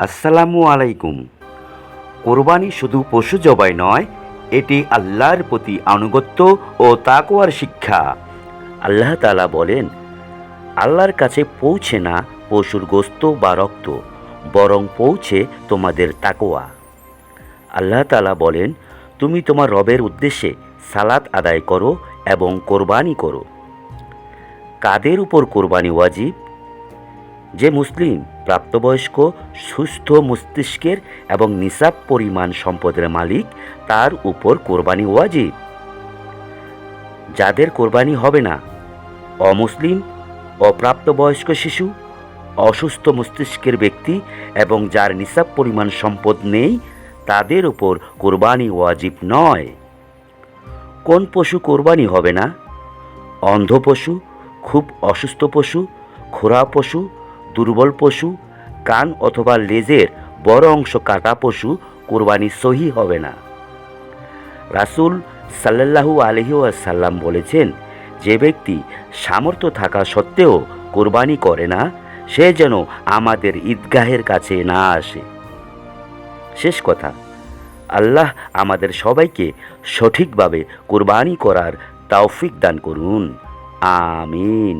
আসসালামু আলাইকুম। কোরবানি শুধু পশু জবাই নয়, এটি আল্লাহর প্রতি আনুগত্য ও তাকওয়ার শিক্ষা। আল্লাহ তাআলা বলেন, আল্লাহর কাছে পৌঁছে না পশুর গোস্ত বা রক্ত, বরং পৌঁছে তোমাদের তাকওয়া। আল্লাহ তাআলা বলেন, তুমি তোমার রবের উদ্দেশ্যে সালাত আদায় করো এবং কোরবানি করো। কাদের উপর কোরবানি ওয়াজিব? যে মুসলিম, প্রাপ্তবয়স্ক, সুস্থ মস্তিষ্কের এবং নিসাব পরিমাণ সম্পদের মালিক, তার উপর কোরবানি ওয়াজিব। যাদের কোরবানি হবে না, অমুসলিম, অপ্রাপ্তবয়স্ক শিশু, অসুস্থ মস্তিষ্কের ব্যক্তি এবং যার নিসাব পরিমাণ সম্পদ নেই, তাদের উপর কোরবানি ওয়াজিব নয়। কোন পশু কোরবানি হবে না? অন্ধ পশু, খুব অসুস্থ পশু, খোঁড়া পশু, দুর্বল পশু, কান অথবা লেজের বড় অংশ কাটা পশু কোরবানি সহি হবে না। রাসূল সাল্লাল্লাহু আলাইহি ওয়াসাল্লাম বলেছেন, যে ব্যক্তি সামর্থ্য থাকা সত্ত্বেও কোরবানি করে না, সে যেন আমাদের ঈদগাহের কাছে না আসে। শেষ কথা, আল্লাহ আমাদের সবাইকে সঠিকভাবে কোরবানি করার তৌফিক দান করুন। আমিন।